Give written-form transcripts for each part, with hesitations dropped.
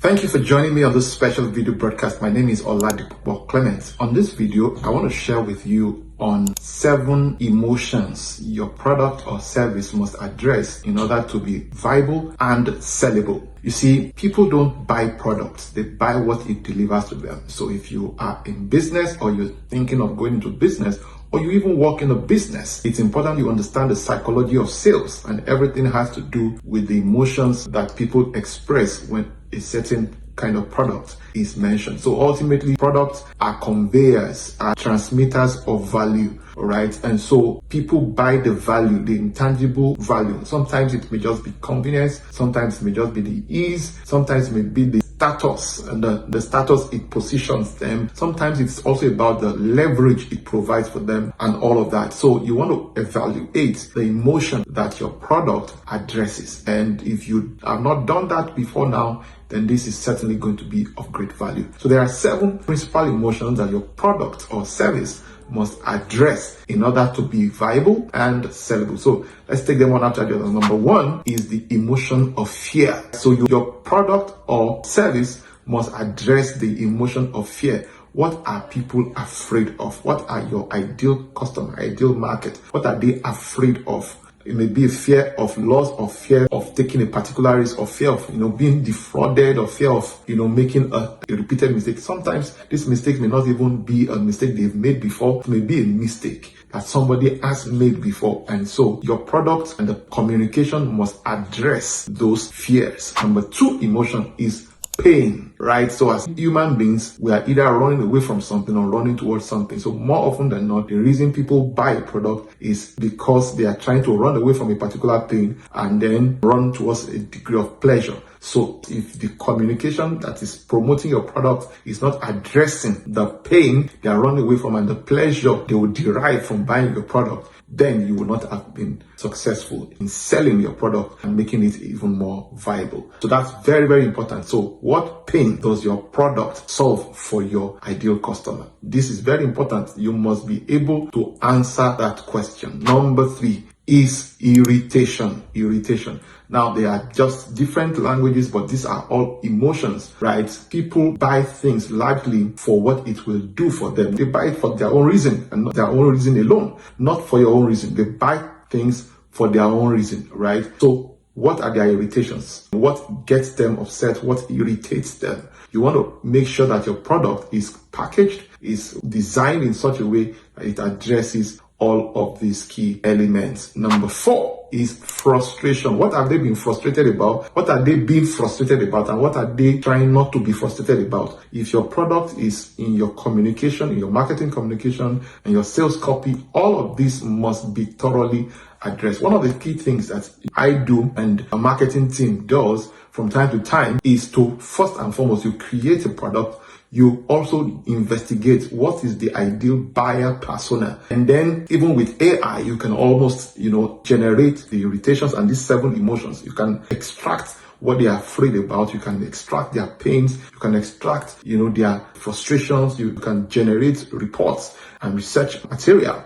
Thank you for joining me on this special video broadcast. My name is Oladipupo Clement. On this video, I want to share with you on 7 emotions your product or service must address in order to be viable and sellable. You see, people don't buy products, they buy what it delivers to them. So if you are in business or you're thinking of going into business, or you even work in a business, it's important you understand the psychology of sales, and everything has to do with the emotions that people express when a certain kind of product is mentioned. So ultimately, products are conveyors, are transmitters of value, right? And so people buy the value, the intangible value. Sometimes it may just be convenience, sometimes it may just be the ease, sometimes it may be the status and the status it positions them. Sometimes it's also about the leverage it provides for them and all of that. So you want to evaluate the emotion that your product addresses. And if you have not done that before now, then this is certainly going to be of great value. So there are 7 principal emotions that your product or service must address in order to be viable and sellable. So let's take them one after the other. Number 1 is the emotion of fear. So your product or service must address the emotion of fear. What are people afraid of? What are your ideal customer, ideal market? What are they afraid of? It may be a fear of loss, or fear of taking a particular risk, or fear of being defrauded, or fear of making a repeated mistake. Sometimes this mistake may not even be a mistake they've made before. It may be a mistake that somebody has made before. And so your product and the communication must address those fears. Number 2 emotion is pain, right? So as human beings, we are either running away from something or running towards something. So more often than not, the reason people buy a product is because they are trying to run away from a particular pain and then run towards a degree of pleasure. So if the communication that is promoting your product is not addressing the pain they are running away from and the pleasure they will derive from buying your product, then you will not have been successful in selling your product and making it even more viable. So that's very, very important. So what pain does your product solve for your ideal customer? This is very important. You must be able to answer that question. Number 3 is irritation. Irritation. Now, they are just different languages, but these are all emotions, right? People buy things largely for what it will do for them. They buy it for their own reason and not their own reason alone, not for your own reason. They buy things for their own reason, right? So what are their irritations? What gets them upset? What irritates them? You want to make sure that your product is packaged, is designed in such a way that it addresses all of these key elements. Number 4 is frustration. What have they been frustrated about? What are they being frustrated about? And what are they trying not to be frustrated about? If your product is in your communication, in your marketing communication, and your sales copy, all of this must be thoroughly addressed. One of the key things that I do and a marketing team does from time to time is to, first and foremost, you create a product. You also investigate what is the ideal buyer persona. And then even with AI, you can almost, generate the irritations and these 7 emotions. You can extract what they are afraid about. You can extract their pains. You can extract, their frustrations. You can generate reports and research material,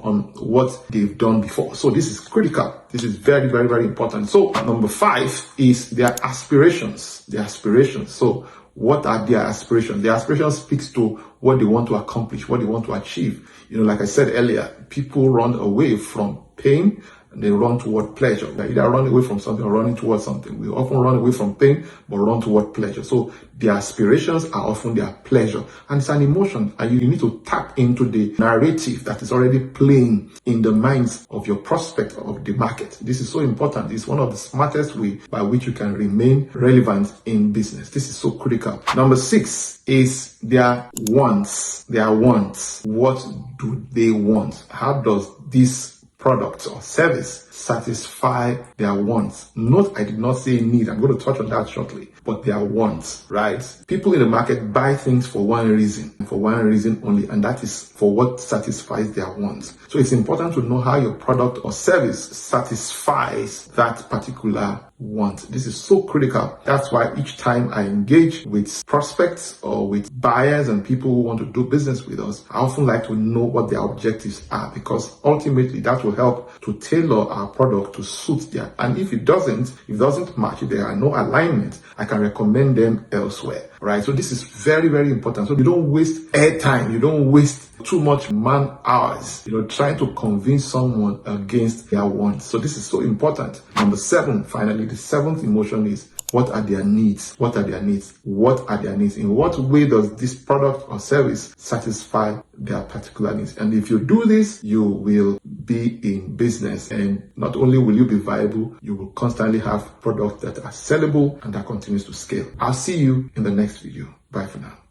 on what they've done before. So this is critical. This is very, very, very important. So number 5 is their aspirations. Their aspirations. So what are their aspirations? Their aspirations speaks to what they want to accomplish, what they want to achieve. Like I said earlier, people run away from pain and they run toward pleasure. They either run away from something or running towards something. We often run away from pain but run toward pleasure. So their aspirations are often their pleasure. And it's an emotion, and you need to tap into the narrative that is already playing in the minds of your prospect of the market. This is so important. It's one of the smartest ways by which you can remain relevant in business. This is so critical. Number 6 is their wants. Their wants. What do they want? How does this product or service satisfy their wants? Note, I did not say need. I'm going to touch on that shortly. But their wants, right? People in the market buy things for one reason only, and that is for what satisfies their wants. So it's important to know how your product or service satisfies that particular want. This is so critical. That's why each time I engage with prospects or with buyers and people who want to do business with us, I often like to know what their objectives are, because ultimately that will help to tailor our our product to suit their, and if it doesn't match, if there are no alignment, I can recommend them elsewhere, right? So this is very, very important. So you don't waste airtime, you don't waste too much man hours, trying to convince someone against their wants. So this is so important. Number 7, finally, the 7th emotion is, what are their needs? What are their needs? What are their needs? In what way does this product or service satisfy their particular needs? And if you do this, you will be in business. And not only will you be viable, you will constantly have products that are sellable and that continues to scale. I'll see you in the next video. Bye for now.